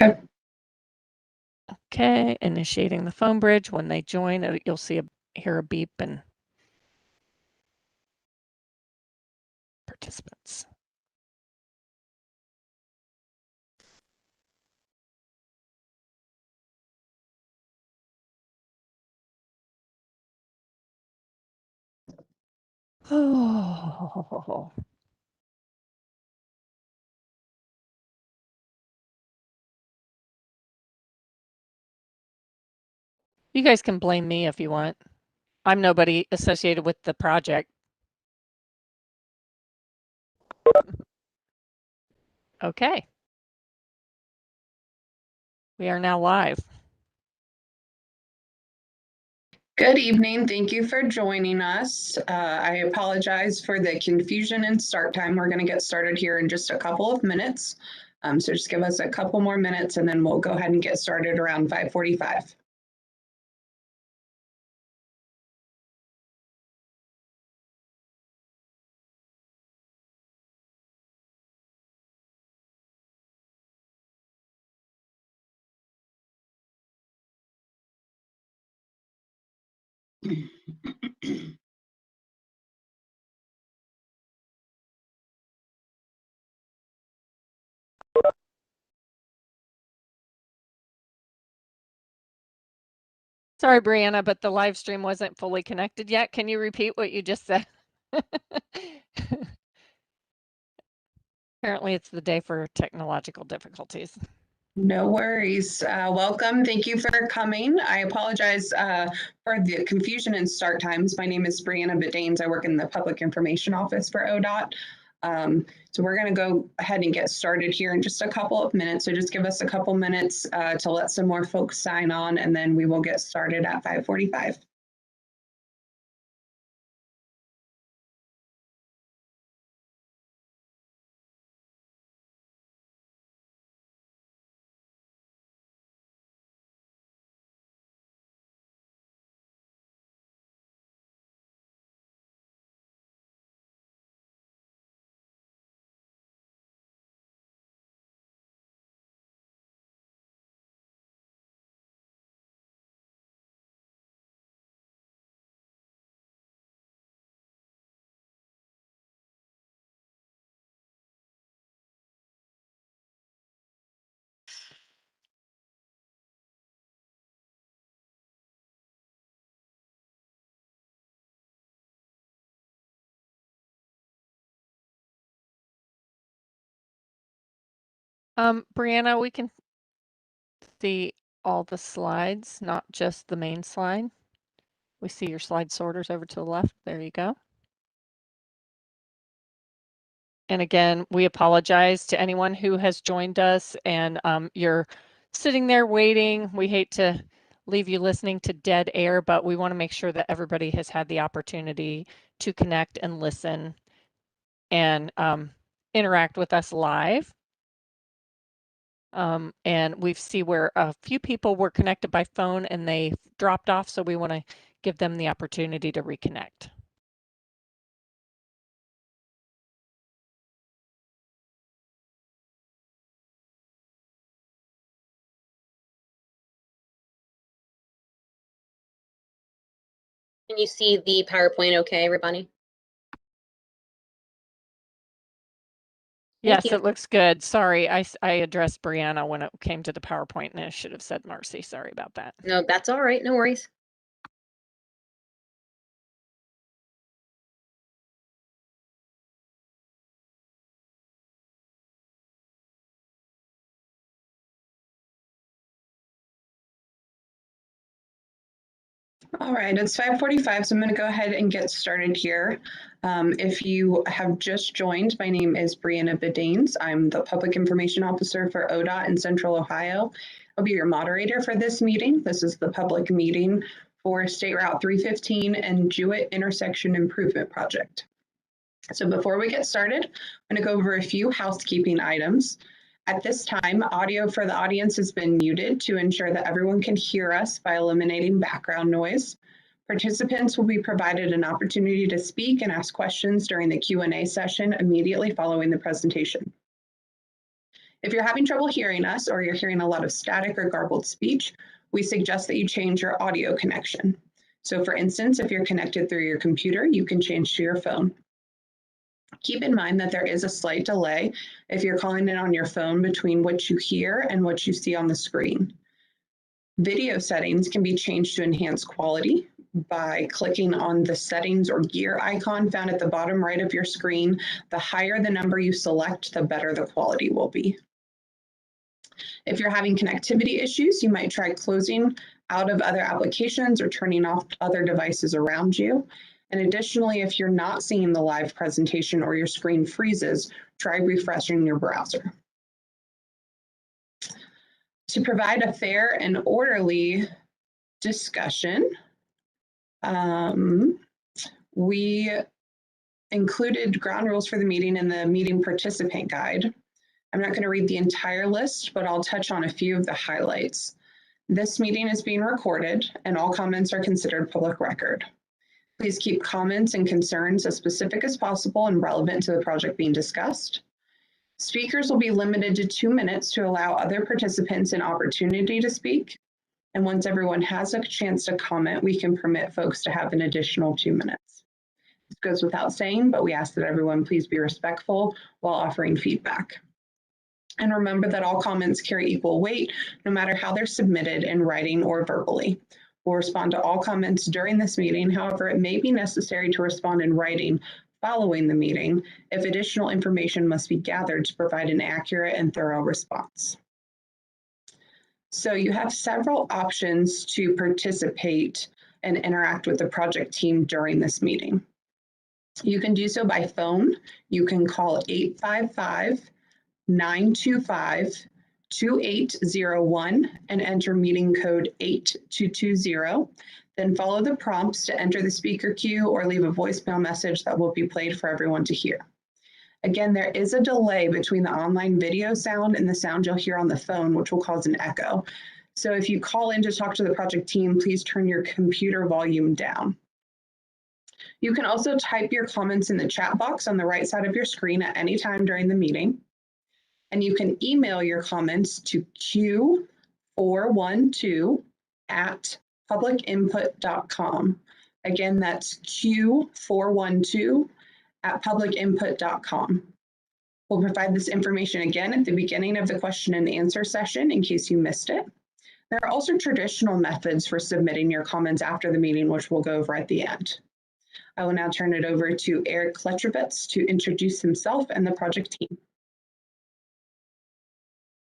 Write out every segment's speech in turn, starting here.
Okay. Okay, initiating the phone bridge. When they join, you'll hear a beep and participants. Oh. You guys can blame me if you want. I'm nobody associated with the project. Okay. We are now live. Good evening. Thank you for joining us. I apologize for the confusion and start time. We're going to get started here in just a couple of minutes. So just give us a couple more minutes and then we'll go ahead and get started around 5:45. Sorry, Brianna, but the live stream wasn't fully connected yet. Can you repeat what you just said? Apparently, it's the day for technological difficulties. No worries. Welcome. Thank you for coming. I apologize for the confusion and start times. My name is Brianna Bedaines. I work in the Public Information Office for ODOT. So we're going to go ahead and get started here in just a couple of minutes. So just give us a couple minutes to let some more folks sign on, and then we will get started at 5:45. Brianna, we can see all the slides, not just the main slide. We see your slide sorters over to the left. There you go. And again, we apologize to anyone who has joined us and you're sitting there waiting. We hate to leave you listening to dead air, but we want to make sure that everybody has had the opportunity to connect and listen and interact with us live. And we see where a few people were connected by phone and they dropped off, so we want to give them the opportunity to reconnect. Can you see the PowerPoint okay, everybody? Yes, it looks good. Sorry, I addressed Brianna when it came to the PowerPoint and I should have said Marcy. Sorry about that. No, that's all right. No worries. All right, it's 5:45, so I'm going to go ahead and get started here. If you have just joined, my name is Brianna Bedaines. I'm the Public Information Officer for ODOT in Central Ohio. I'll be your moderator for this meeting. This is the public meeting for State Route 315 and Jewett Intersection Improvement Project. So before we get started, I'm going to go over a few housekeeping items. At this time, audio for the audience has been muted to ensure that everyone can hear us by eliminating background noise. Participants will be provided an opportunity to speak and ask questions during the Q&A session immediately following the presentation. If you're having trouble hearing us or you're hearing a lot of static or garbled speech, we suggest that you change your audio connection. So for instance, if you're connected through your computer, you can change to your phone. Keep in mind that there is a slight delay if you're calling in on your phone between what you hear and what you see on the screen. Video settings can be changed to enhance quality by clicking on the settings or gear icon found at the bottom right of your screen. The higher the number you select, the better the quality will be. If you're having connectivity issues, you might try closing out of other applications or turning off other devices around you. And additionally, if you're not seeing the live presentation or your screen freezes, try refreshing your browser. To provide a fair and orderly discussion, we included ground rules for the meeting in the meeting participant guide. I'm not going to read the entire list, but I'll touch on a few of the highlights. This meeting is being recorded and all comments are considered public record. Please keep comments and concerns as specific as possible and relevant to the project being discussed. Speakers will be limited to 2 minutes to allow other participants an opportunity to speak. And once everyone has a chance to comment, we can permit folks to have an additional 2 minutes. This goes without saying, but we ask that everyone please be respectful while offering feedback. And remember that all comments carry equal weight, no matter how they're submitted in writing or verbally. We'll respond to all comments during this meeting. However, it may be necessary to respond in writing following the meeting if additional information must be gathered to provide an accurate and thorough response. So you have several options to participate and interact with the project team during this meeting. You can do so by phone. You can call 855-925-2801 and enter meeting code 8220. Then follow the prompts to enter the speaker queue or leave a voicemail message that will be played for everyone to hear. Again, there is a delay between the online video sound and the sound you'll hear on the phone, which will cause an echo. So if you call in to talk to the project team, please turn your computer volume down. You can also type your comments in the chat box on the right side of your screen at any time during the meeting. And you can email your comments to q412@publicinput.com. Again, that's q412@publicinput.com. We'll provide this information again at the beginning of the question and answer session in case you missed it. There are also traditional methods for submitting your comments after the meeting, which we'll go over at the end. I will now turn it over to Eric Kletrovitz to introduce himself and the project team.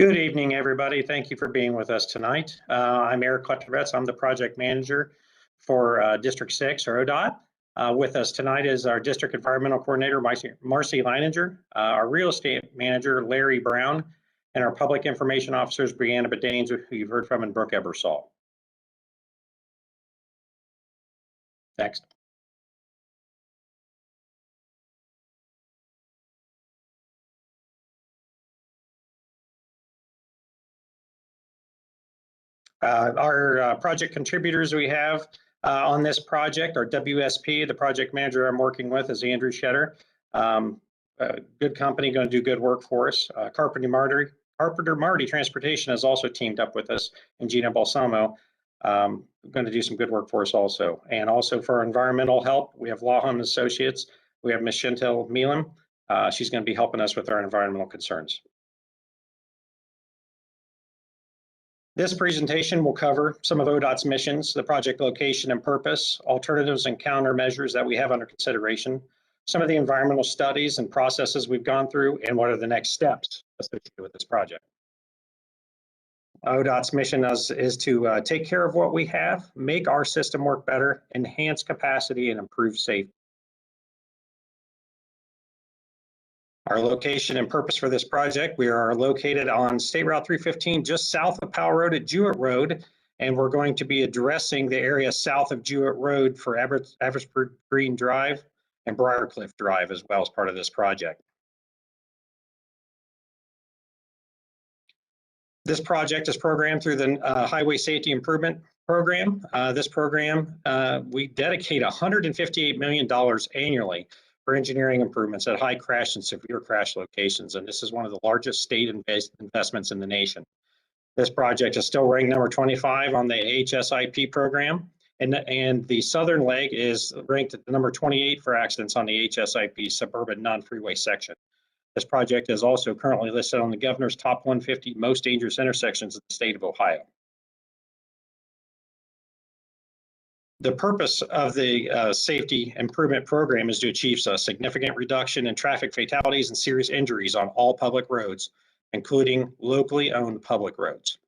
Good evening, everybody. Thank you for being with us tonight. I'm Eric Kletrovitz. I'm the project manager for District 6, or ODOT. With us tonight is our District Environmental Coordinator, Marcy Leininger, our Real Estate Manager, Larry Brown, and our Public Information Officers, Brianna Bedanes, who you've heard from, and Brooke Ebersol. Next. Our project contributors we have on this project are WSP. The project manager I'm working with is Andrew Shetter. Good company, going to do good work for us. Carpenter Marty Transportation has also teamed up with us, and Gina Balsamo, going to do some good work for us also. And also for environmental help, we have Lawham Associates. We have Ms. Chantel Milam. She's going to be helping us with our environmental concerns. This presentation will cover some of ODOT's missions, the project location and purpose, alternatives and countermeasures that we have under consideration, some of the environmental studies and processes we've gone through, and what are the next steps associated with this project. ODOT's mission is to take care of what we have, make our system work better, enhance capacity, and improve safety. Our location and purpose for this project: we are located on State Route 315, just south of Powell Road at Jewett Road, and we're going to be addressing the area south of Jewett Road for Abbotsford Green Drive and Briarcliff Drive as well as part of this project. This project is programmed through the Highway Safety Improvement Program. This program, we dedicate $158 million annually for engineering improvements at high crash and severe crash locations. And this is one of the largest state investments in the nation. This project is still ranked number 25 on the HSIP program. And the southern leg is ranked at number 28 for accidents on the HSIP suburban non-freeway section. This project is also currently listed on the governor's top 150 most dangerous intersections in the state of Ohio. The purpose of the safety improvement program is to achieve a significant reduction in traffic fatalities and serious injuries on all public roads, including locally owned public roads.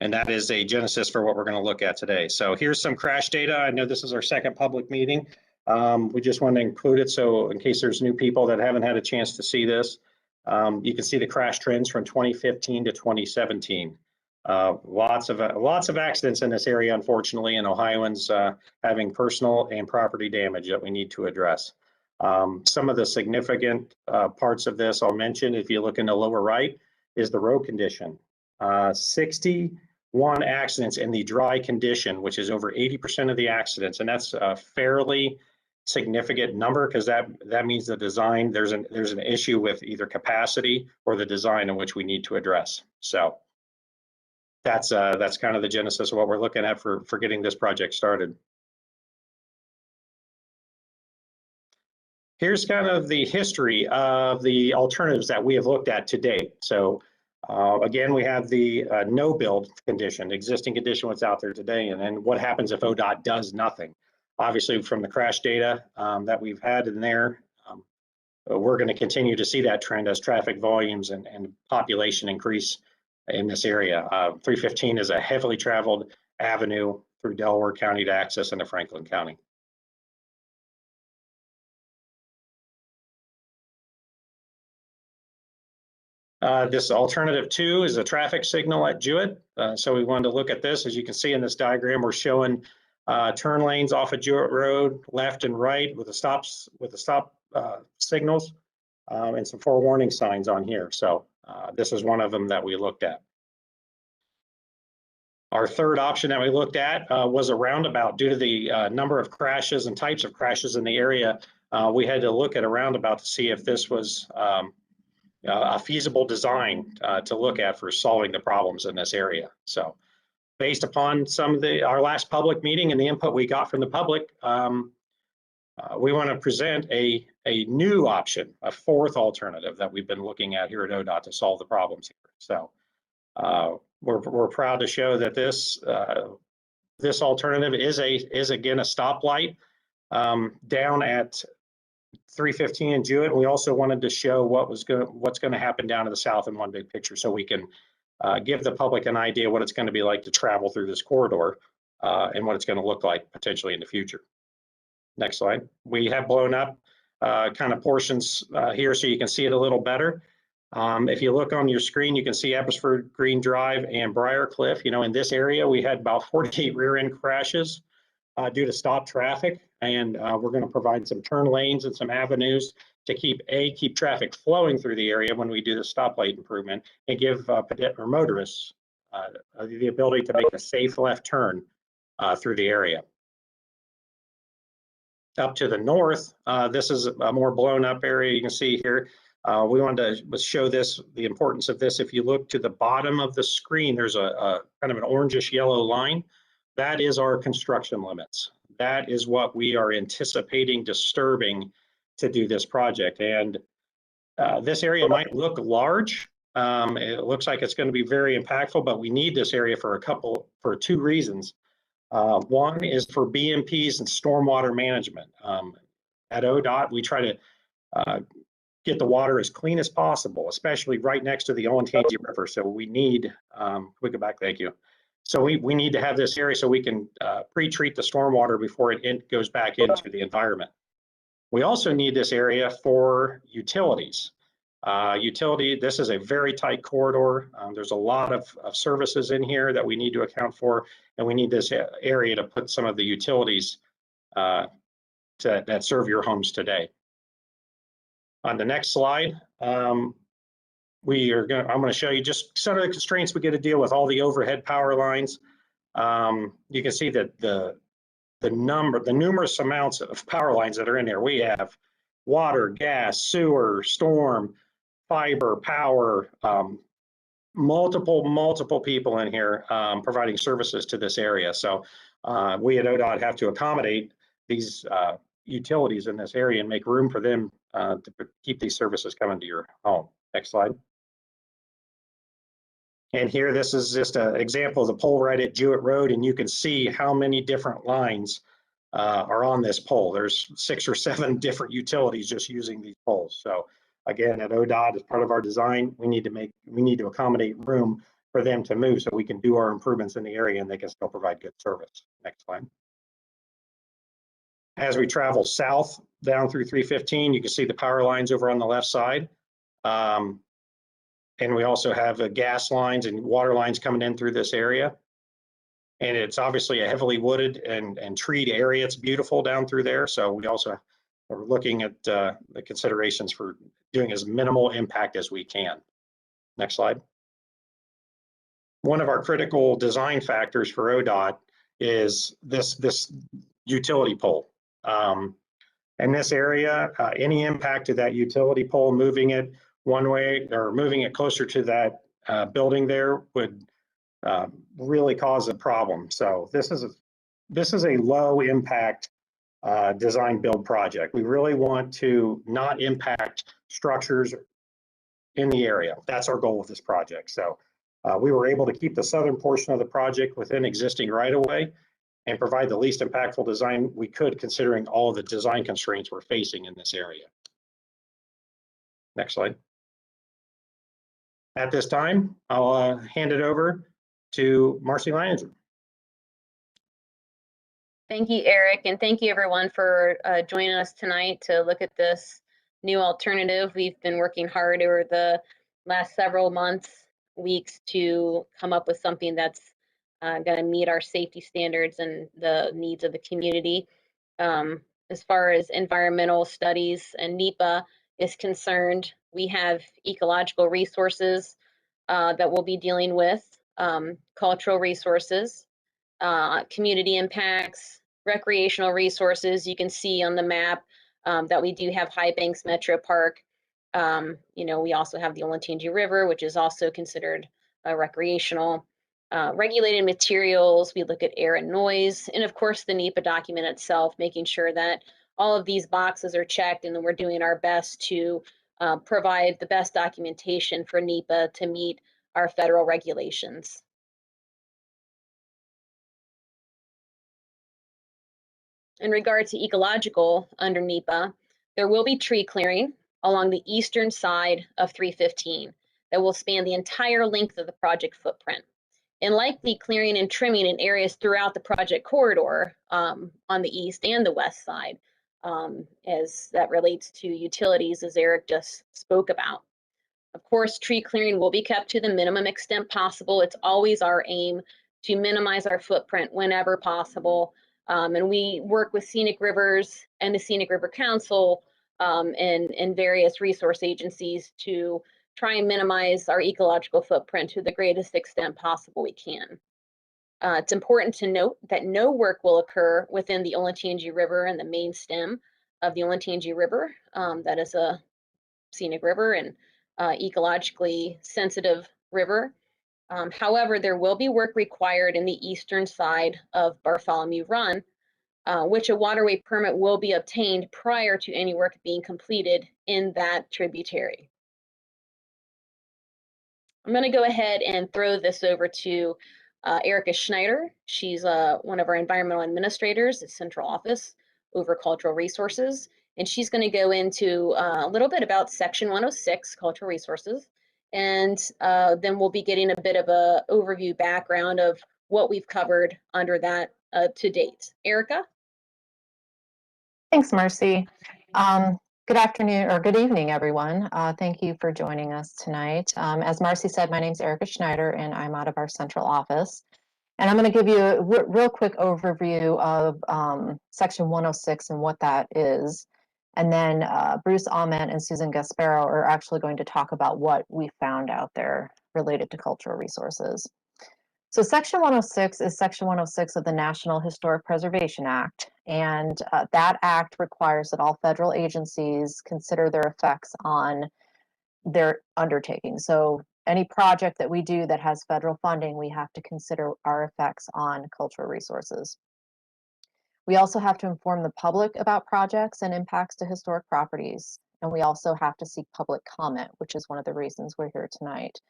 And that is a genesis for what we're going to look at today. So here's some crash data. I know this is our second public meeting. We just want to include it so in case there's new people that haven't had a chance to see this, you can see the crash trends from 2015 to 2017. Lots of accidents in this area, unfortunately, and Ohioans having personal and property damage that we need to address. Some of the significant parts of this I'll mention, if you look in the lower right, is the road condition. 61 accidents in the dry condition, which is over 80% of the accidents, and that's a fairly significant number because that means the design, there's an issue with either capacity or the design in which we need to address. So that's kind of the genesis of what we're looking at for getting this project started. Here's kind of the history of the alternatives that we have looked at to date. So again, we have the no build condition, existing condition what's out there today, and then what happens if ODOT does nothing. Obviously, from the crash data that we've had in there, we're going to continue to see that trend as traffic volumes and population increase in this area. 315 is a heavily traveled avenue through Delaware County to access into Franklin County. This alternative 2 is a traffic signal at Jewett. So we wanted to look at this. As you can see in this diagram, we're showing turn lanes off of Jewett Road, left and right with the stop signals and some forewarning signs on here. So this is one of them that we looked at. Our third option that we looked at was a roundabout. Due to the number of crashes and types of crashes in the area, we had to look at a roundabout to see if this was a feasible design to look at for solving the problems in this area. So based upon our last public meeting and the input we got from the public, we want to present a new option, a fourth alternative that we've been looking at here at ODOT to solve the problems here. So we're proud to show that this alternative is again a stoplight down at 315 in Jewett. We also wanted to show what's going to happen down to the south in one big picture, so we can give the public an idea what it's going to be like to travel through this corridor and what it's going to look like potentially in the future. Next slide. We have blown up kind of portions here so you can see it a little better. If you look on your screen, you can see Eppisford Green Drive and Briarcliff. You know, in this area, we had about 48 rear end crashes due to stop traffic. And we're going to provide some turn lanes and some avenues to keep traffic flowing through the area when we do the stoplight improvement, and give motorists the ability to make a safe left turn through the area. Up to the north, this is a more blown up area. You can see here, we wanted to show the importance of this. If you look to the bottom of the screen, there's a kind of an orangish yellow line. That is our construction limits. That is what we are anticipating disturbing to do this project. And this area might look large. It looks like it's going to be very impactful, but we need this area for two reasons. One is for BMPs and stormwater management. At ODOT, we try to get the water as clean as possible, especially right next to the Olentangy River. So we need, we go back, thank you. So we need to have this area so we can pre-treat the stormwater before it goes back into the environment. We also need this area for utilities. This is a very tight corridor. There's a lot of services in here that we need to account for, and we need this area to put some of the utilities that serve your homes today. On the next slide, I'm going to show you just some of the constraints we get to deal with, all the overhead power lines. You can see that the the numerous amounts of power lines that are in there. We have water, gas, sewer, storm, fiber, power, multiple people in here providing services to this area. So we at ODOT have to accommodate these utilities in this area and make room for them to keep these services coming to your home. Next slide. And here, this is just an example of the pole right at Jewett Road, and you can see how many different lines are on this pole. There's 6 or 7 different utilities just using these poles. So again, at ODOT, as part of our design, we need to accommodate room for them to move so we can do our improvements in the area and they can still provide good service. Next slide. As we travel south down through 315, you can see the power lines over on the left side. And we also have gas lines and water lines coming in through this area. And it's obviously a heavily wooded and treed area. It's beautiful down through there. So we also are looking at the considerations for doing as minimal impact as we can. Next slide. One of our critical design factors for ODOT is this utility pole. In this area, any impact to that utility pole, moving it one way or moving it closer to that building there would really cause a problem. So this is a low impact design build project. We really want to not impact structures in the area. That's our goal with this project. So we were able to keep the southern portion of the project within existing right-of-way and provide the least impactful design we could, considering all of the design constraints we're facing in this area. Next slide. At this time, I'll hand it over to Marcy Leininger. Thank you, Eric, and thank you everyone for joining us tonight to look at this new alternative. We've been working hard over the last several months, weeks to come up with something that's going to meet our safety standards and the needs of the community. As far as environmental studies and NEPA is concerned, we have ecological resources that we'll be dealing with, cultural resources, community impacts, recreational resources. You can see on the map that we do have High Banks Metro Park. We also have the Olentangy River, which is also considered recreational. Regulated materials, we look at air and noise, and of course the NEPA document itself, making sure that all of these boxes are checked and then we're doing our best to provide the best documentation for NEPA to meet our federal regulations. In regard to ecological under NEPA, there will be tree clearing along the eastern side of 315 that will span the entire length of the project footprint, and likely clearing and trimming in areas throughout the project corridor on the east and the west side, as that relates to utilities, as Eric just spoke about. Of course, tree clearing will be kept to the minimum extent possible. It's always our aim to minimize our footprint whenever possible. And we work with Scenic Rivers and the Scenic River Council and various resource agencies to try and minimize our ecological footprint to the greatest extent possible we can. It's important to note that no work will occur within the Olentangy River and the main stem of the Olentangy River. That is a scenic river and ecologically sensitive river. However, there will be work required in the eastern side of Bartholomew Run, which a waterway permit will be obtained prior to any work being completed in that tributary. I'm going to go ahead and throw this over to Erica Schneider. She's one of our environmental administrators at Central Office over Cultural Resources, and she's going to go into a little bit about Section 106, Cultural Resources, and then we'll be getting a bit of an overview background of what we've covered under that to date. Erica? Thanks, Marcy. Good afternoon or good evening, everyone. Thank you for joining us tonight. As Marcy said, my name is Erica Schneider, and I'm out of our central office. And I'm going to give you a real quick overview of Section 106 and what that is. And then Bruce Ament and Susan Gasparo are actually going to talk about what we found out there related to cultural resources. So Section 106 is Section 106 of the National Historic Preservation Act, and that act requires that all federal agencies consider their effects on their undertaking. So any project that we do that has federal funding, we have to consider our effects on cultural resources. We also have to inform the public about projects and impacts to historic properties, and we also have to seek public comment, which is one of the reasons we're here tonight.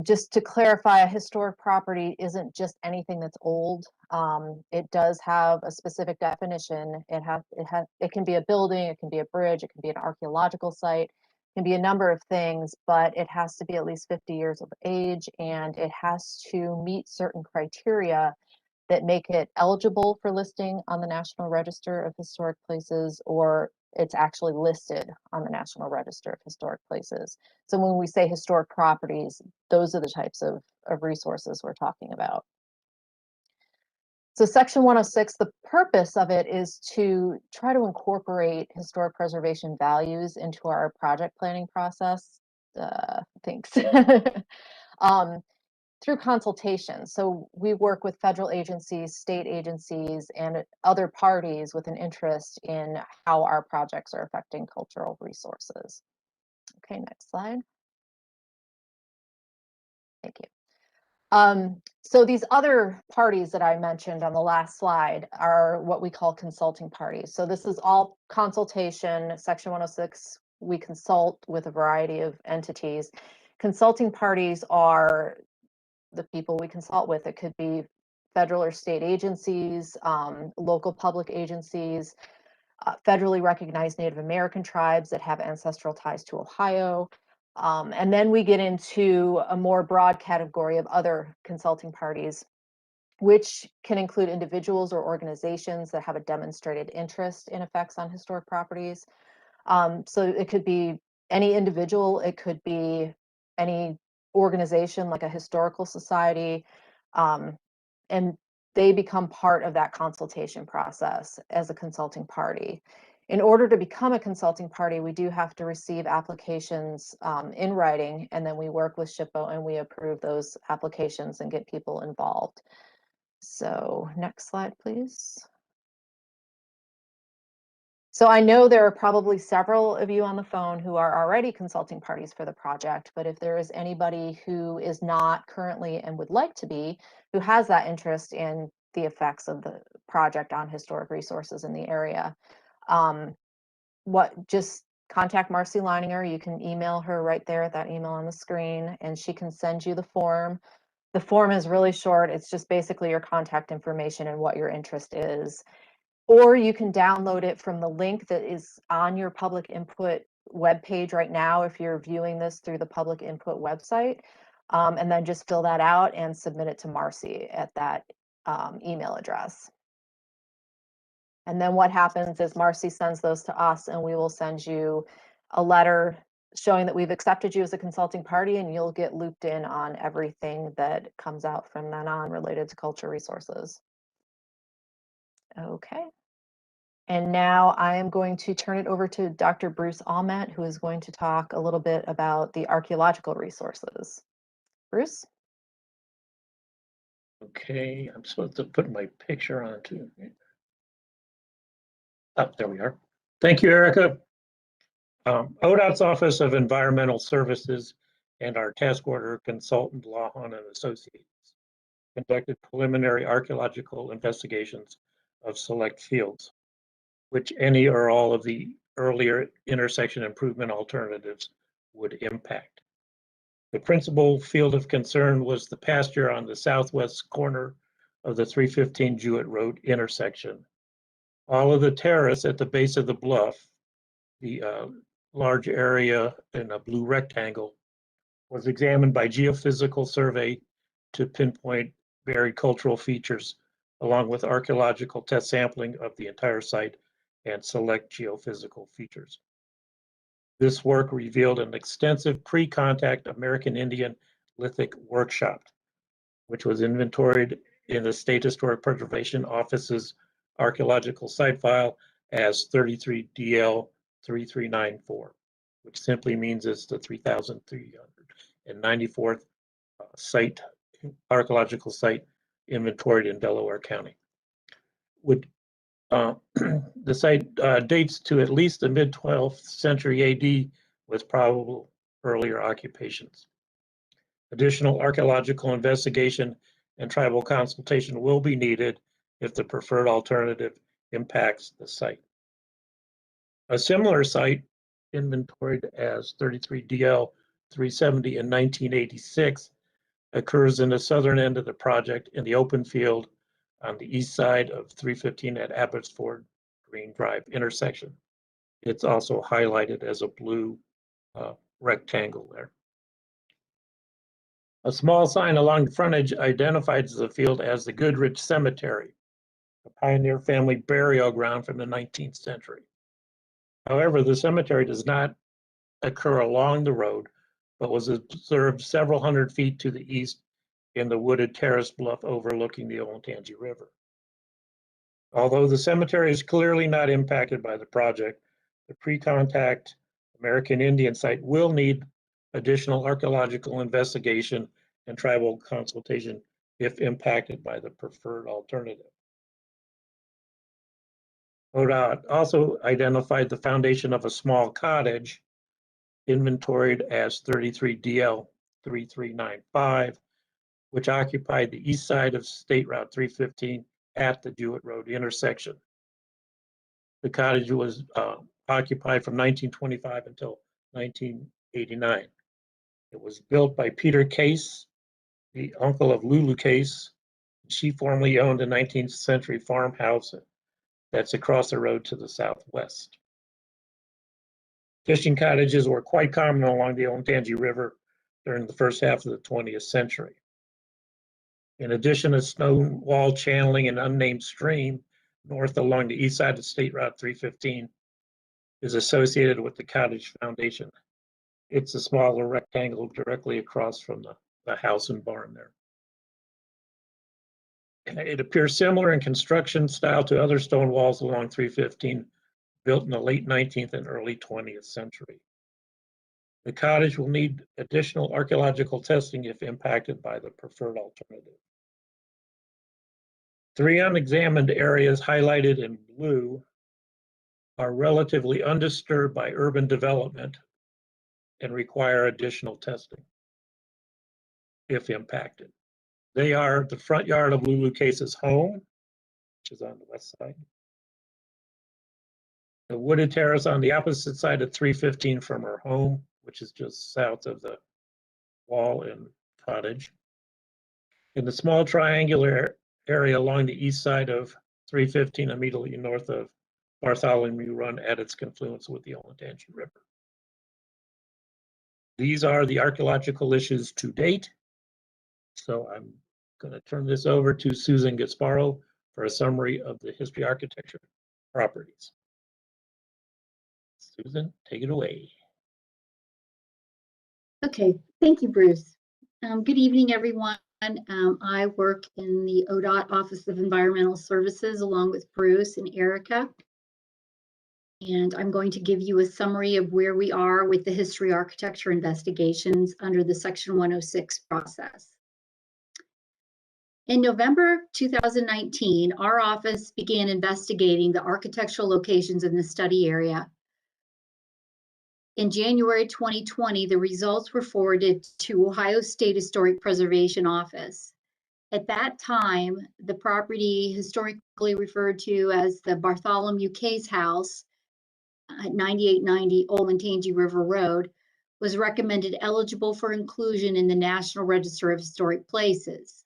Just to clarify, a historic property isn't just anything that's old. It does have a specific definition. It can be a building, it can be a bridge, it can be an archaeological site, it can be a number of things, but it has to be at least 50 years of age, and it has to meet certain criteria that make it eligible for listing on the National Register of Historic Places, or it's actually listed on the National Register of Historic Places. So when we say historic properties, those are the types of resources we're talking about. So Section 106, the purpose of it is to try to incorporate historic preservation values into our project planning process. Thanks. Through consultation. So we work with federal agencies, state agencies, and other parties with an interest in how our projects are affecting cultural resources. Okay, next slide. Thank you. So these other parties that I mentioned on the last slide are what we call consulting parties. So this is all consultation. Section 106, we consult with a variety of entities. Consulting parties are the people we consult with. It could be federal or state agencies, local public agencies, federally recognized Native American tribes that have ancestral ties to Ohio. And then we get into a more broad category of other consulting parties, which can include individuals or organizations that have a demonstrated interest in effects on historic properties. So it could be any individual, it could be any organization like a historical society, and they become part of that consultation process as a consulting party. In order to become a consulting party, we do have to receive applications in writing, and then we work with SHPO and we approve those applications and get people involved. So next slide, please. So I know there are probably several of you on the phone who are already consulting parties for the project, but if there is anybody who is not currently and would like to be, who has that interest in the effects of the project on historic resources in the area, just contact Marcy Leininger. You can email her right there at that email on the screen, and she can send you the form. The form is really short. It's just basically your contact information and what your interest is. Or you can download it from the link that is on your public input webpage right now if you're viewing this through the public input website, and then just fill that out and submit it to Marcy at that email address. And then what happens is Marcy sends those to us, and we will send you a letter showing that we've accepted you as a consulting party, and you'll get looped in on everything that comes out from then on related to culture resources. Okay. And now I am going to turn it over to Dr. Bruce Allmet, who is going to talk a little bit about the archaeological resources. Bruce? Okay, I'm supposed to put my picture on too. Oh, there we are. Thank you, Erica. ODOT's Office of Environmental Services and our task order consultant, Lawhon and Associates, conducted preliminary archaeological investigations of select fields, which any or all of the earlier intersection improvement alternatives would impact. The principal field of concern was the pasture on the southwest corner of the 315 Jewett Road intersection. All of the terrace at the base of the bluff, the large area in a blue rectangle, was examined by geophysical survey to pinpoint buried cultural features, along with archaeological test sampling of the entire site and select geophysical features. This work revealed an extensive pre-contact American Indian lithic workshop, which was inventoried in the State Historic Preservation Office's archaeological site file as 33 DL 3394, which simply means it's the 3,394th site archaeological site inventoried in Delaware County. The site dates to at least the mid-12th century AD with probable earlier occupations. Additional archaeological investigation and tribal consultation will be needed if the preferred alternative impacts the site. A similar site, inventoried as 33DL 370 in 1986, occurs in the southern end of the project in the open field on the east side of 315 at Abbotsford Green Drive intersection. It's also highlighted as a blue rectangle there. A small sign along the frontage identifies the field as the Goodrich Cemetery, a pioneer family burial ground from the 19th century. However, the cemetery does not occur along the road, but was observed several hundred feet to the east in the wooded terrace bluff overlooking the Olentangy River. Although the cemetery is clearly not impacted by the project, the pre-contact American Indian site will need additional archaeological investigation and tribal consultation if impacted by the preferred alternative. ODOT also identified the foundation of a small cottage inventoried as 33DL 3395, which occupied the east side of State Route 315 at the Jewett Road intersection. The cottage was occupied from 1925 until 1989. It was built by Peter Case, the uncle of Lulu Case. She formerly owned a 19th century farmhouse that's across the road to the southwest. Fishing cottages were quite common along the Olentangy River during the first half of the 20th century. In addition, a stone wall channeling an unnamed stream north along the east side of State Route 315 is associated with the cottage foundation. It's a smaller rectangle directly across from the house and barn there. And it appears similar in construction style to other stone walls along 315 built in the late 19th and early 20th century. The cottage will need additional archaeological testing if impacted by the preferred alternative. 3 unexamined areas highlighted in blue are relatively undisturbed by urban development and require additional testing if impacted. They are the front yard of Lulu Case's home, which is on the west side, the wooded terrace on the opposite side of 315 from her home, which is just south of the wall and cottage, in the small triangular area along the east side of 315 immediately north of Bartholomew Run at its confluence with the Olentangy River. These are the archaeological issues to date. So I'm going to turn this over to Susan Gasparo for a summary of the history architecture properties. Susan, take it away. Okay, thank you, Bruce. Good evening, everyone. I work in the ODOT Office of Environmental Services along with Bruce and Erica. And I'm going to give you a summary of where we are with the history architecture investigations under the Section 106 process. In November 2019, our office began investigating the architectural locations in the study area. In January 2020, the results were forwarded to Ohio State Historic Preservation Office. At that time, the property historically referred to as the Bartholomew Case House at 9890 Olentangy River Road was recommended eligible for inclusion in the National Register of Historic Places.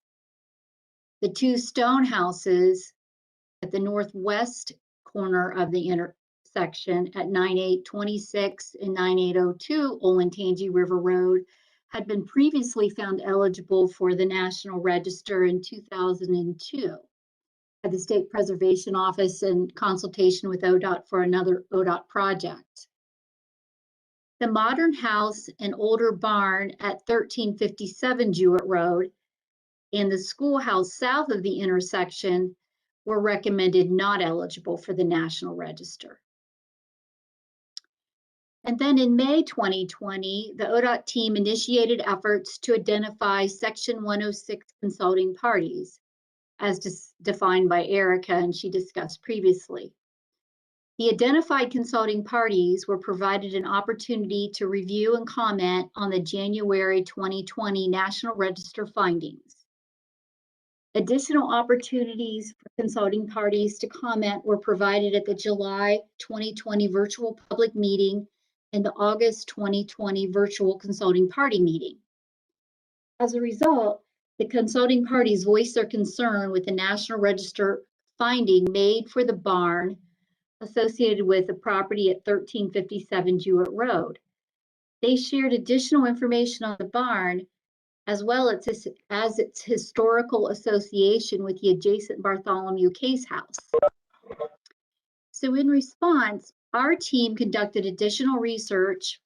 The 2 stone houses at the northwest corner of the intersection at 9826 and 9802 Olentangy River Road had been previously found eligible for the National Register in 2002 at the State Preservation Office in consultation with ODOT for another ODOT project. The modern house and older barn at 1357 Jewett Road and the schoolhouse south of the intersection were recommended not eligible for the National Register. And then in May 2020, the ODOT team initiated efforts to identify Section 106 consulting parties, as defined by Erica, and she discussed previously. The identified consulting parties were provided an opportunity to review and comment on the January 2020 National Register findings. Additional opportunities for consulting parties to comment were provided at the July 2020 virtual public meeting and the August 2020 virtual consulting party meeting. As a result, the consulting parties voiced their concern with the National Register finding made for the barn associated with the property at 1357 Jewett Road. They shared additional information on the barn as well as its historical association with the adjacent Bartholomew Case House. So in response, our team conducted additional research,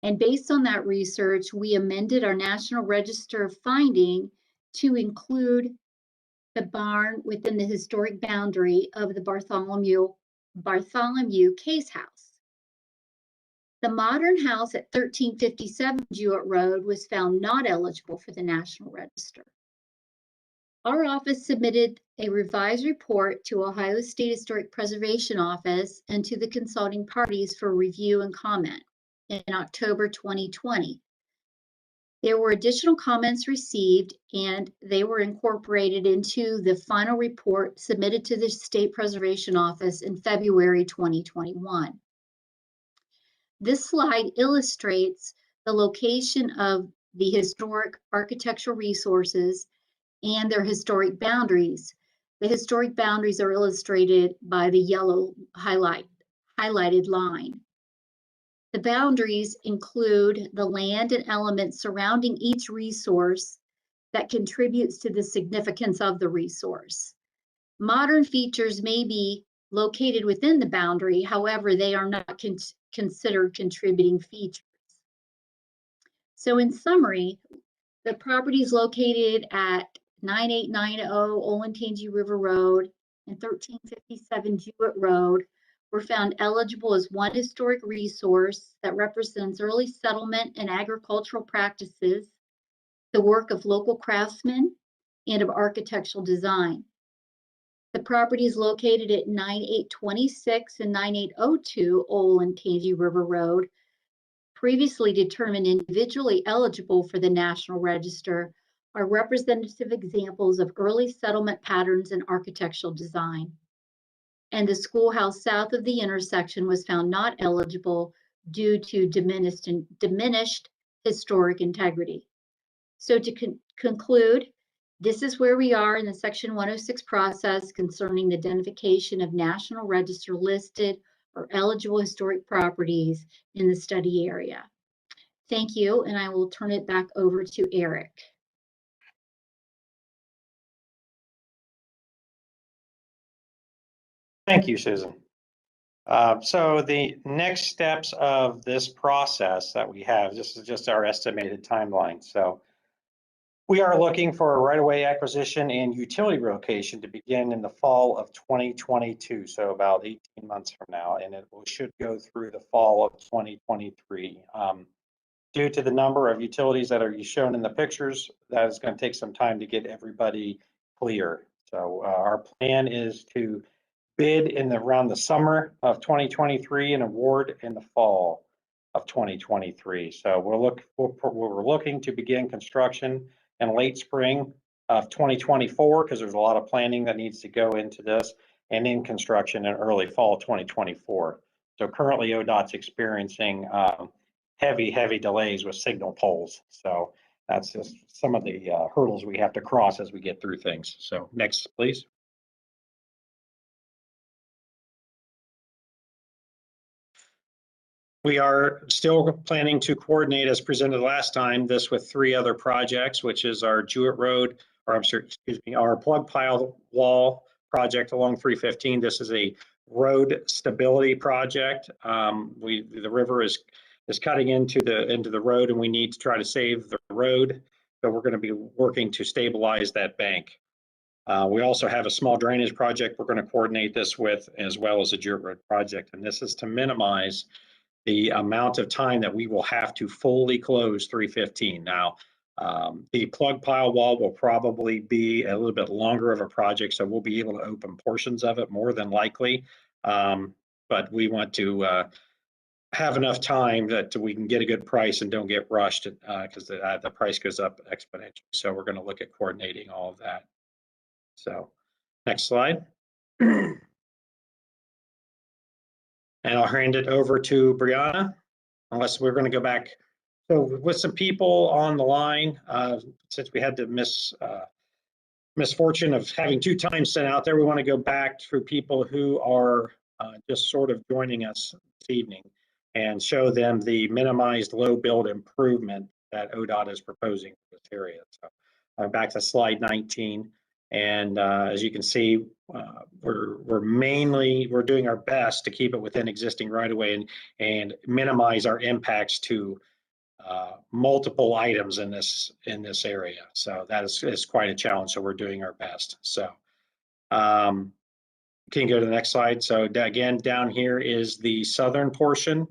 and based on that research, we amended our National Register finding to include the barn within the historic boundary of the Bartholomew Case House. The modern house at 1357 Jewett Road was found not eligible for the National Register. Our office submitted a revised report to Ohio State Historic Preservation Office and to the consulting parties for review and comment in October 2020. There were additional comments received, and they were incorporated into the final report submitted to the State Preservation Office in February 2021. This slide illustrates the location of the historic architectural resources and their historic boundaries. The historic boundaries are illustrated by the yellow highlighted line. The boundaries include the land and elements surrounding each resource that contributes to the significance of the resource. Modern features may be located within the boundary, however, they are not considered contributing features. So in summary, the properties located at 9890 Olentangy River Road and 1357 Jewett Road were found eligible as one historic resource that represents early settlement and agricultural practices, the work of local craftsmen, and of architectural design. The property is located at 9826 and 9802 Olentangy River Road, previously determined individually eligible for the National Register, are representative examples of early settlement patterns and architectural design. And the schoolhouse south of the intersection was found not eligible due to diminished historic integrity. So to conclude, this is where we are in the Section 106 process concerning the identification of National Register listed or eligible historic properties in the study area. Thank you, and I will turn it back over to Eric. Thank you, Susan. So the next steps of this process that we have, this is just our estimated timeline. So we are looking for a right-of-way acquisition and utility relocation to begin in the fall of 2022, so about 18 months from now, and it should go through the fall of 2023. Due to the number of utilities that are shown in the pictures, that is going to take some time to get everybody clear. So our plan is to bid in around the summer of 2023 and award in the fall of 2023. So we're looking to begin construction in late spring of 2024 because there's a lot of planning that needs to go into this, and in construction in early fall 2024. So currently ODOT's experiencing heavy delays with signal poles. So that's just some of the hurdles we have to cross as we get through things. So next, please. We are still planning to coordinate, as presented last time, this with 3 other projects, which is our Jewett Road, or our plug pile wall project along 315. This is a road stability project. The river is cutting into the road, and we need to try to save the road. So we're going to be working to stabilize that bank. We also have a small drainage project we're going to coordinate this with, as well as a Jewett Road project. And this is to minimize the amount of time that we will have to fully close 315. Now, the plug pile wall will probably be a little bit longer of a project, so we'll be able to open portions of it more than likely. But we want to have enough time that we can get a good price and don't get rushed because the price goes up exponentially. So we're going to look at coordinating all of that. So next slide. And I'll hand it over to Brianna, unless we're going to go back. So with some people on the line, since we had the misfortune of having 2 times sent out there, we want to go back through people who are just sort of joining us this evening and show them the minimized low build improvement that ODOT is proposing for this area. So back to slide 19. And as you can see, we're doing our best to keep it within existing right-of-way and minimize our impacts to multiple items in this area. So that is quite a challenge. So we're doing our best. So can you go to the next slide? So again, down here is the southern portion.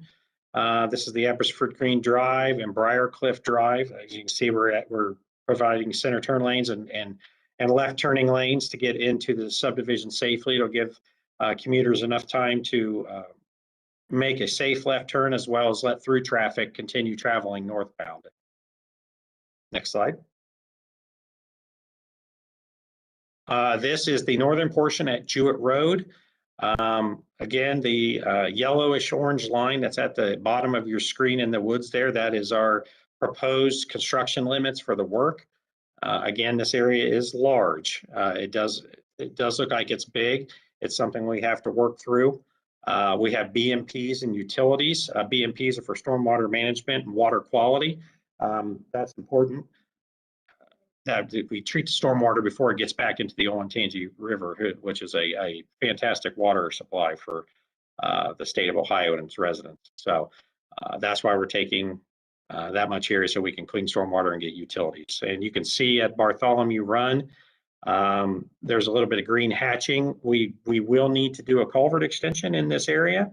This is the Eppersford Green Drive and Briarcliff Drive. As you can see, we're providing center turn lanes and left turning lanes to get into the subdivision safely. It'll give commuters enough time to make a safe left turn, as well as let through traffic continue traveling northbound. Next slide. This is the northern portion at Jewett Road. Again, the yellowish orange line that's at the bottom of your screen in the woods there, that is our proposed construction limits for the work. Again, this area is large. It does look like it's big. It's something we have to work through. We have BMPs and utilities. BMPs are for stormwater management and water quality. That's important. That we treat the stormwater before it gets back into the Olentangy River, which is a fantastic water supply for the state of Ohio and its residents. So that's why we're taking that much area, so we can clean stormwater and get utilities. And you can see at Bartholomew Run, there's a little bit of green hatching. We will need to do a culvert extension in this area.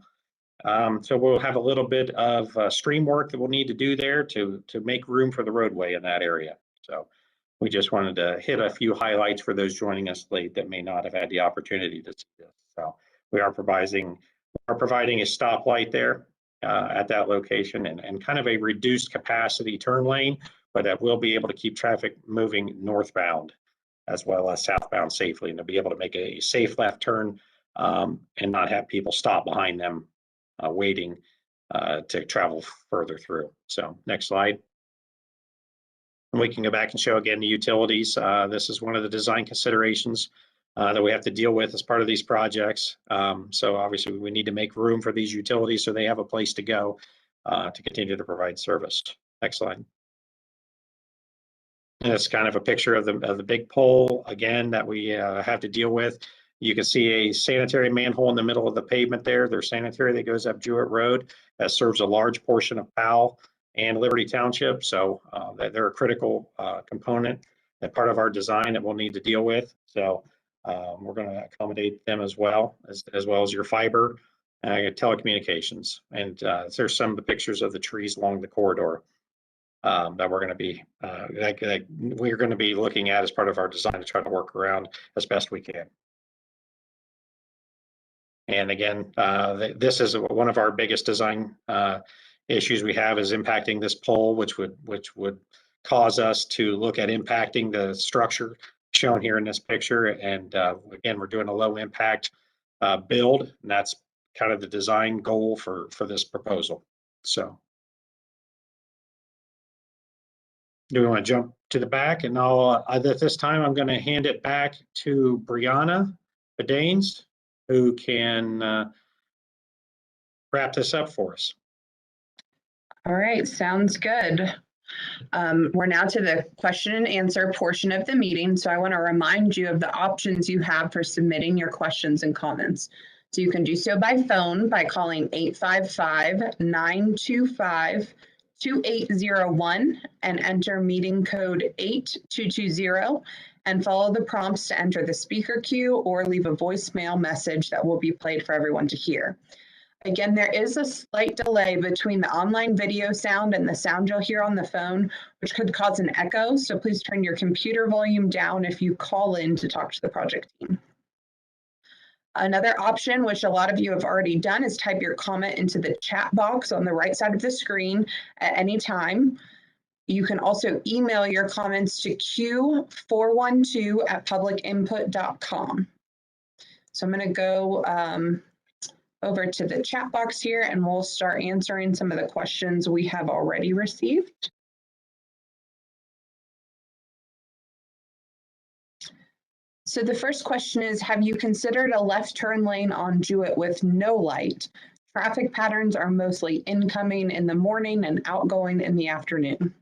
So we'll have a little bit of stream work that we'll need to do there to make room for the roadway in that area. So we just wanted to hit a few highlights for those joining us late that may not have had the opportunity to see this. So we are providing a stoplight there at that location and kind of a reduced capacity turn lane, but that will be able to keep traffic moving northbound as well as southbound safely, and to be able to make a safe left turn and not have people stop behind them waiting to travel further through. So next slide. And we can go back and show again the utilities. This is one of the design considerations that we have to deal with as part of these projects. So obviously we need to make room for these utilities so they have a place to go to continue to provide service. Next slide. And it's kind of a picture of the big pole again that we have to deal with. You can see a sanitary manhole in the middle of the pavement there. There's sanitary that goes up Jewett Road that serves a large portion of Powell and Liberty Township. So they're a critical component and part of our design that we'll need to deal with. So we're going to accommodate them as well as your fiber, telecommunications. And there's some of the pictures of the trees along the corridor that we're going to be looking at as part of our design to try to work around as best we can. And again, this is one of our biggest design issues we have is impacting this pole, which would cause us to look at impacting the structure shown here in this picture. And again, we're doing a low impact build, and that's kind of the design goal for this proposal. So do we want to jump to the back? And at this time, I'm going to hand it back to Brianna Bedanes, who can wrap this up for us. All right, sounds good. We're now to the question and answer portion of the meeting. So I want to remind you of the options you have for submitting your questions and comments. So you can do so by phone by calling 855-925 2801 and enter meeting code 8220 and follow the prompts to enter the speaker queue or leave a voicemail message that will be played for everyone to hear. Again, there is a slight delay between the online video sound and the sound you'll hear on the phone, which could cause an echo. So please turn your computer volume down if you call in to talk to the project team. Another option, which a lot of you have already done, is type your comment into the chat box on the right side of the screen at any time. You can also email your comments to q412@publicinput.com. So I'm going to go over to the chat box here and we'll start answering some of the questions we have already received. So the first question is, have you considered a left turn lane on Jewett with no light? Traffic patterns are mostly incoming in the morning and outgoing in the afternoon.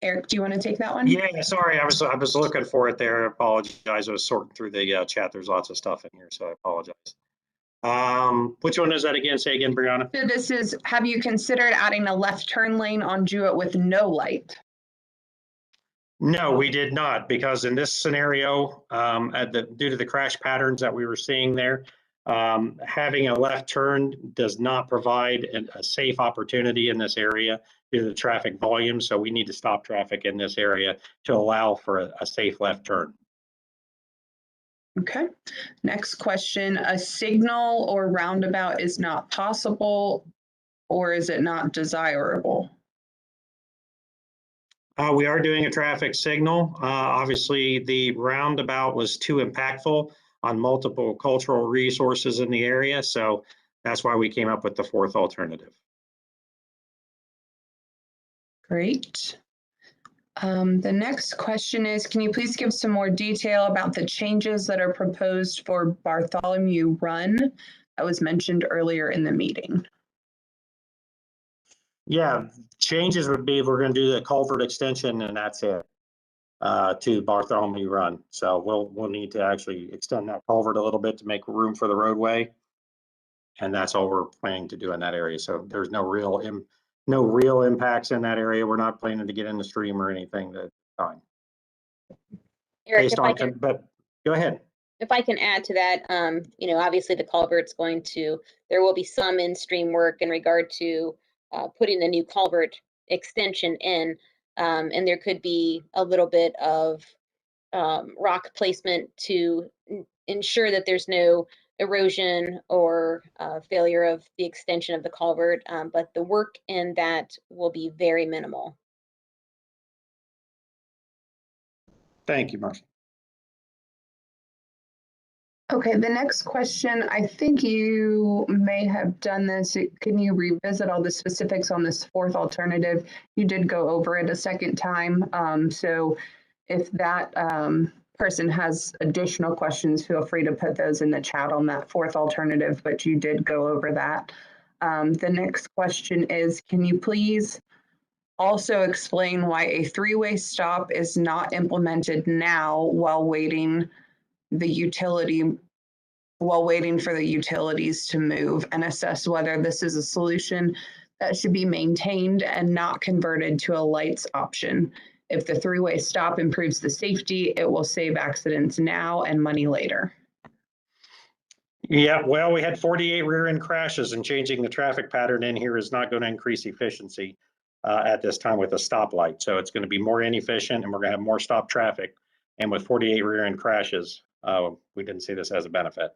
Eric, do you want to take that one? Yeah, sorry, I was looking for it there. I apologize. I was sorting through the chat. There's lots of stuff in here, so I apologize. Which one is that again? Say again, Brianna. So this is, have you considered adding a left turn lane on Jewett with no light? No, we did not, because in this scenario, due to the crash patterns that we were seeing there, having a left turn does not provide a safe opportunity in this area due to the traffic volume. So we need to stop traffic in this area to allow for a safe left turn. Okay, next question. A signal or roundabout is not possible, or is it not desirable? We are doing a traffic signal. Obviously, the roundabout was too impactful on multiple cultural resources in the area. So that's why we came up with the fourth alternative. Great. The next question is, can you please give some more detail about the changes that are proposed for Bartholomew Run that was mentioned earlier in the meeting? Yeah, changes would be we're going to do the culvert extension and that's it to Bartholomew Run. So we'll need to actually extend that culvert a little bit to make room for the roadway. And that's all we're planning to do in that area. So there's no real impacts in that area. We're not planning to get in the stream or anything that time. Eric, Based on, but go ahead. If I can add to that, obviously the culvert's there will be some in-stream work in regard to putting the new culvert extension in, and there could be a little bit of rock placement to ensure that there's no erosion or failure of the extension of the culvert, but the work in that will be very minimal. Thank you, Marcia. Okay, the next question, I think you may have done this. Can you revisit all the specifics on this fourth alternative? You did go over it a second time. So if that person has additional questions, feel free to put those in the chat on that fourth alternative, but you did go over that. The next question is, can you please also explain why a three-way stop is not implemented now while waiting for the utilities to move, and assess whether this is a solution that should be maintained and not converted to a lights option. If the three-way stop improves the safety, it will save accidents now and money later. Yeah, well, we had 48 rear end crashes, and changing the traffic pattern in here is not going to increase efficiency at this time with a stoplight. So it's going to be more inefficient and we're going to have more stop traffic. And with 48 rear end crashes, we didn't see this as a benefit.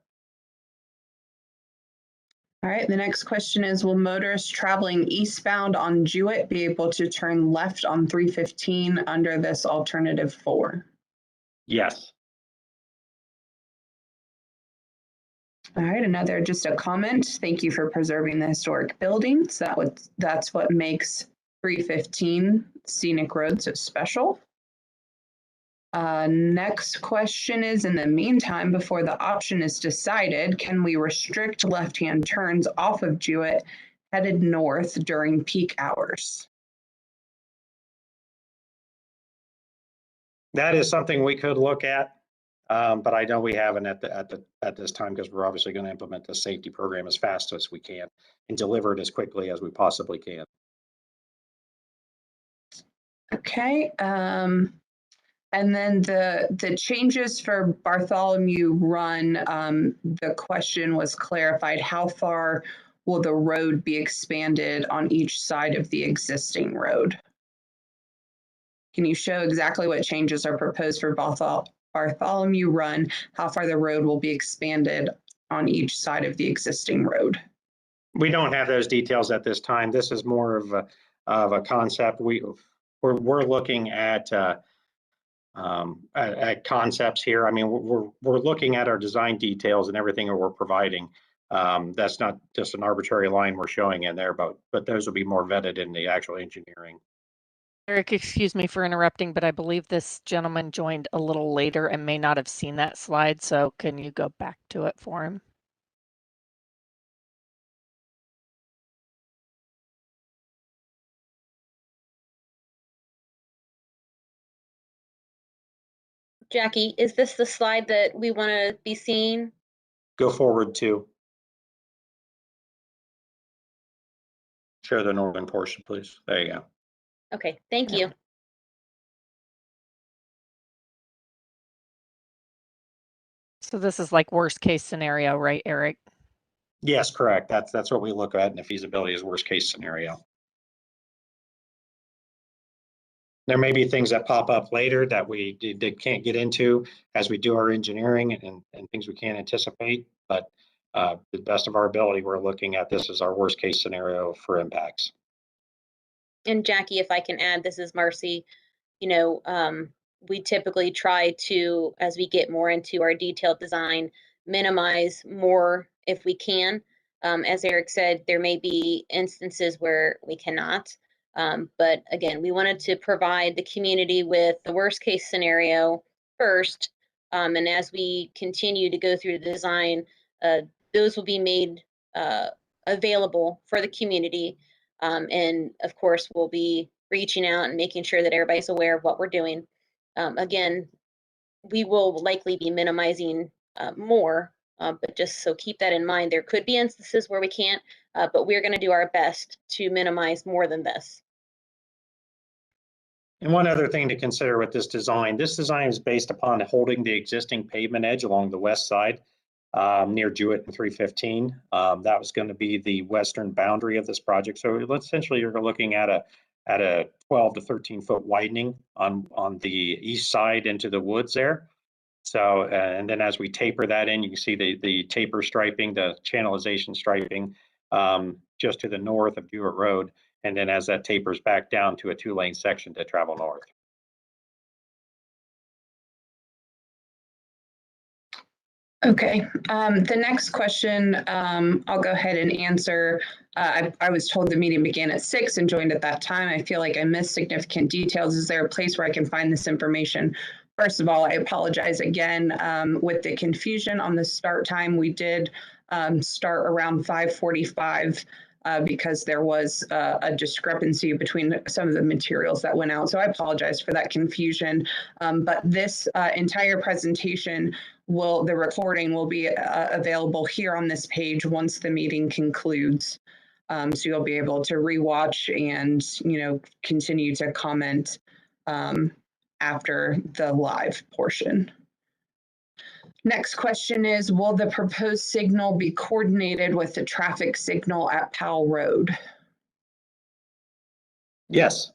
All right, the next question is, will motorists traveling eastbound on Jewett be able to turn left on 315 under this alternative 4? Yes. All right, just a comment. Thank you for preserving the historic buildings. That's what makes 315 Scenic Road so special. Next question is, in the meantime, before the option is decided, can we restrict left-hand turns off of Jewett headed north during peak hours? That is something we could look at. but I know we haven't at this time because we're obviously going to implement the safety program as fast as we can and deliver it as quickly as we possibly can. Okay. And then the changes for Bartholomew Run, the question was clarified. How far will the road be expanded on each side of the existing road? Can you show exactly what changes are proposed for Bartholomew Run? How far the road will be expanded on each side of the existing road? We don't have those details at this time. This is more of a concept. We're looking at concepts here. I mean, we're looking at our design details and everything that we're providing. That's not just an arbitrary line we're showing in there, but those will be more vetted in the actual engineering. Eric, excuse me for interrupting, but I believe this gentleman joined a little later and may not have seen that slide. So can you go back to it for him? Jackie, is this the slide that we want to be seeing? Go forward to share the northern portion, please. There you go. Okay, thank you. So this is like worst case scenario, right, Eric? Yes, correct. That's what we look at in the feasibility is worst case scenario. There may be things that pop up later that we can't get into as we do our engineering and things we can't anticipate, but to the best of our ability, we're looking at this as our worst case scenario for impacts. And Jackie, if I can add, this is Marcy. You know, we typically try to, as we get more into our detailed design, minimize more if we can. As Eric said, there may be instances where we cannot. But again, we wanted to provide the community with the worst case scenario first. And as we continue to go through the design, those will be made available for the community. And of course, we'll be reaching out and making sure that everybody's aware of what we're doing. Again, we will likely be minimizing more, but just so keep that in mind. There could be instances where we can't, but we're going to do our best to minimize more than this. And one other thing to consider with this design is based upon holding the existing pavement edge along the west side near Jewett and 315. That was going to be the western boundary of this project. So essentially you're looking at a 12 to 13 foot widening on the east side into the woods there. So, and then as we taper that in, you can see the taper striping, the channelization striping just to the north of Jewett Road. And then as that tapers back down to a 2-lane section to travel north. Okay, the next question I'll go ahead and answer. I was told the meeting began at 6 and joined at that time. I feel like I missed significant details. Is there a place where I can find this information? First of all, I apologize again with the confusion on the start time. We did start around 5:45 because there was a discrepancy between some of the materials that went out. So I apologize for that confusion. But this entire presentation the recording will be available here on this page once the meeting concludes. So you'll be able to rewatch and, continue to comment after the live portion. Next question is, will the proposed signal be coordinated with the traffic signal at Powell Road? Yes.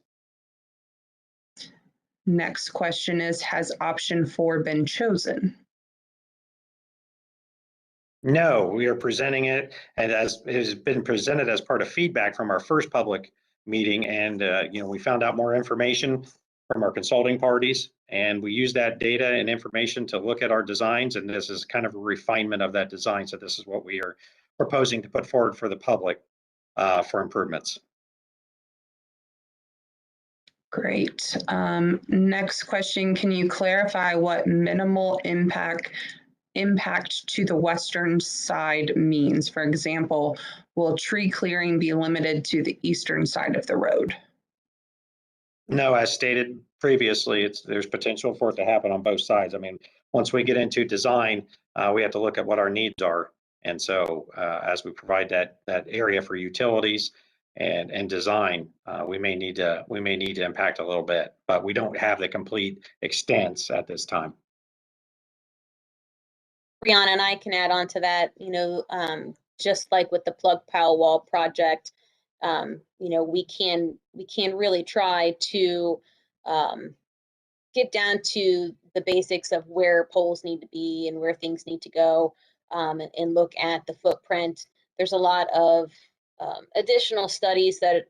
Next question is, has option 4 been chosen? No, we are presenting it, and as it has been presented as part of feedback from our first public meeting, and we found out more information from our consulting parties, and we use that data and information to look at our designs, and this is kind of a refinement of that design. So this is what we are proposing to put forward for the public for improvements. Great. Next question, can you clarify what minimal impact to the western side means? For example, will tree clearing be limited to the eastern side of the road? No, as stated previously, there's potential for it to happen on both sides. I mean, once we get into design, we have to look at what our needs are. And so as we provide that area for utilities and design, we may need to impact a little bit, but we don't have the complete extents at this time. Brianna and I can add on to that, just like with the plug pile wall project, we can really try to get down to the basics of where poles need to be and where things need to go, and look at the footprint. There's a lot of additional studies that,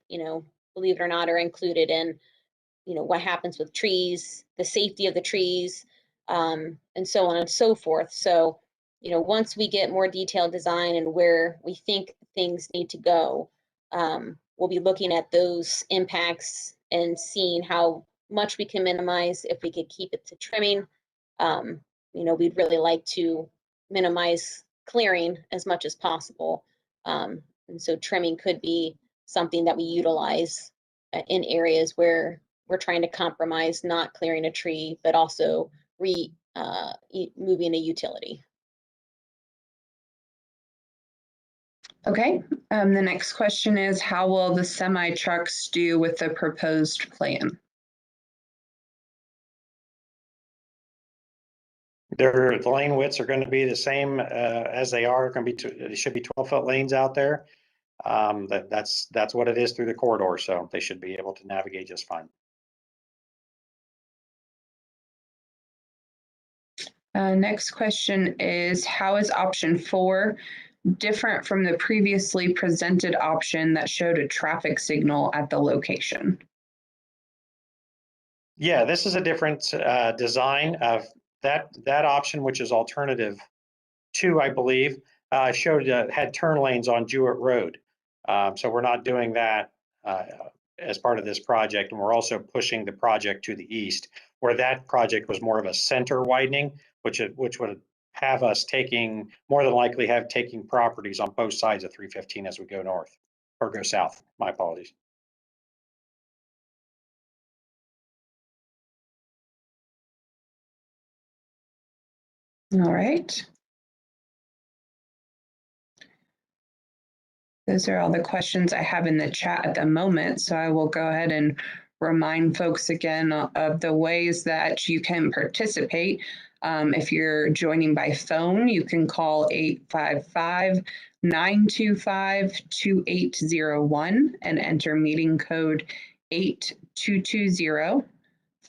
believe it or not, are included in, what happens with trees, the safety of the trees, and so on and so forth. So, once we get more detailed design and where we think things need to go, we'll be looking at those impacts and seeing how much we can minimize. If we could keep it to trimming, we'd really like to minimize clearing as much as possible. And so trimming could be something that we utilize in areas where we're trying to compromise not clearing a tree, but also moving a utility. Okay, the next question is, how will the semi trucks do with the proposed plan? The lane widths are going to be the same as they are. It should be 12-foot lanes out there. That's what it is through the corridor, so they should be able to navigate just fine. Next question is, how is option 4 different from the previously presented option that showed a traffic signal at the location? Yeah, this is a different design of that option, which is alternative 2, I believe, had turn lanes on Jewett Road. So we're not doing that as part of this project, and we're also pushing the project to the east, where that project was more of a center widening, which would have us more than likely taking properties on both sides of 315 as we go north or go south. My apologies. All right. Those are all the questions I have in the chat at the moment. So I will go ahead and remind folks again of the ways that you can participate. If you're joining by phone, you can call 855-925-2801 and enter meeting code 8220.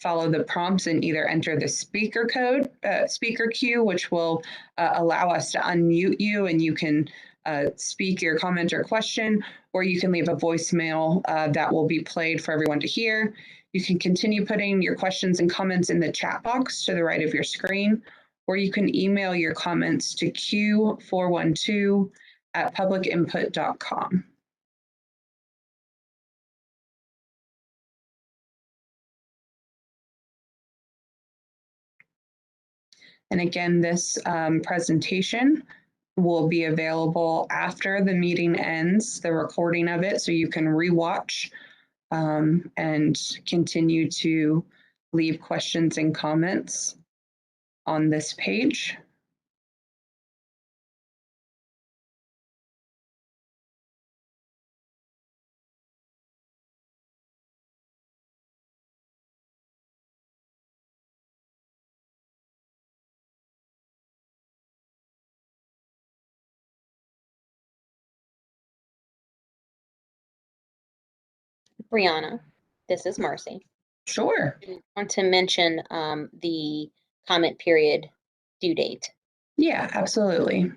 Follow the prompts and either enter the speaker queue, which will allow us to unmute you and you can speak your comment or question, or you can leave a voicemail that will be played for everyone to hear. You can continue putting your questions and comments in the chat box to the right of your screen, or you can email your comments to q412@publicinput.com. And again, this presentation will be available after the meeting ends, the recording of it, so you can rewatch and continue to leave questions and comments on this page. Brianna, this is Marcy. Sure. I want to mention the comment period due date. Yeah, absolutely.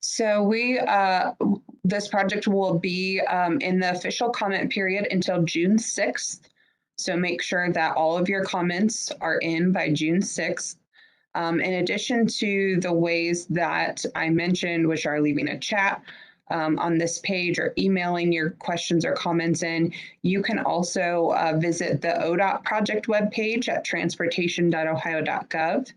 So this project will be in the official comment period until June 6th. So make sure that all of your comments are in by June 6th. In addition to the ways that I mentioned, which are leaving a chat on this page or emailing your questions or comments in, you can also visit the ODOT project webpage at transportation.ohio.gov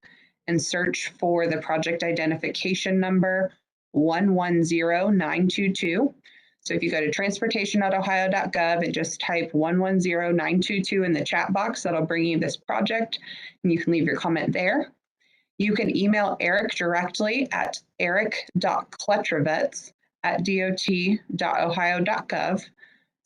and search for the project identification number 110922. So if you go to transportation.ohio.gov and just type 110922 in the chat box, that'll bring you this project, and you can leave your comment there. You can email Eric directly at eric.kletrovets@dot.ohio.gov. So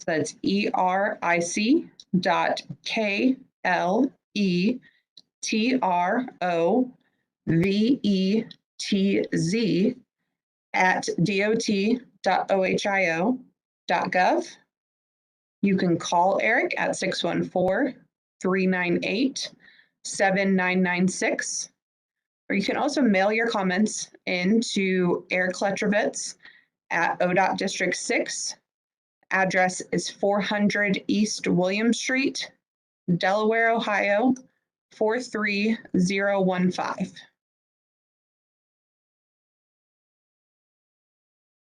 that's eric.kletrovets@dot.ohio.gov. You can call Eric at 614-398-7996. Or you can also mail your comments in to Eric Kletrovets at ODOT District 6. Address is 400 East William Street, Delaware, Ohio, 43015.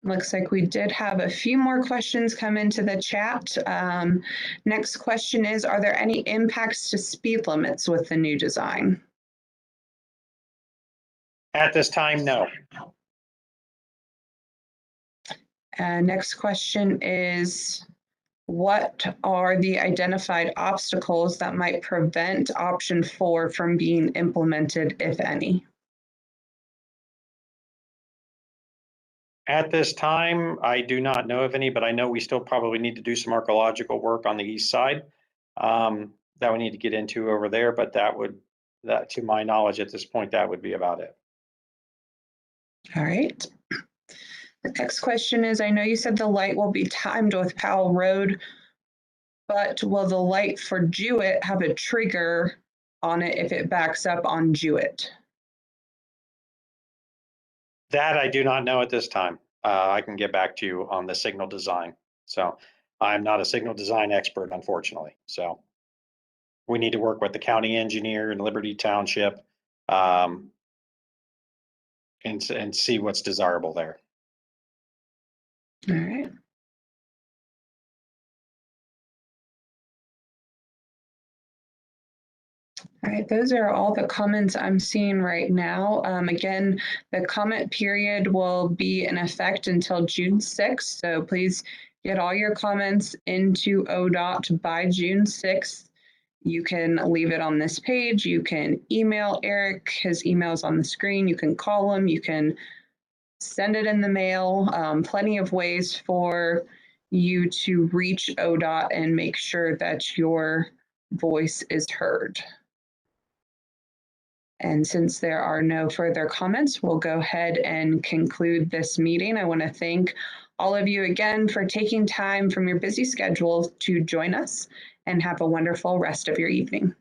Looks like we did have a few more questions come into the chat. Next question is, are there any impacts to speed limits with the new design? At this time, no. Next question is, what are the identified obstacles that might prevent option 4 from being implemented, if any? At this time, I do not know of any, but I know we still probably need to do some archaeological work on the east side that we need to get into over there, but that to my knowledge at this point, that would be about it. All right. The next question is, I know you said the light will be timed with Powell Road, but will the light for Jewett have a trigger on it if it backs up on Jewett? That I do not know at this time. I can get back to you on the signal design. So I'm not a signal design expert, unfortunately. So we need to work with the county engineer in Liberty Township and see what's desirable there. All right. All right, those are all the comments I'm seeing right now. Again, the comment period will be in effect until June 6th. So please get all your comments into ODOT by June 6th. You can leave it on this page. You can email Eric. His email is on the screen. You can call him. You can send it in the mail. Plenty of ways for you to reach ODOT and make sure that your voice is heard. And since there are no further comments, we'll go ahead and conclude this meeting. I want to thank all of you again for taking time from your busy schedule to join us, and have a wonderful rest of your evening.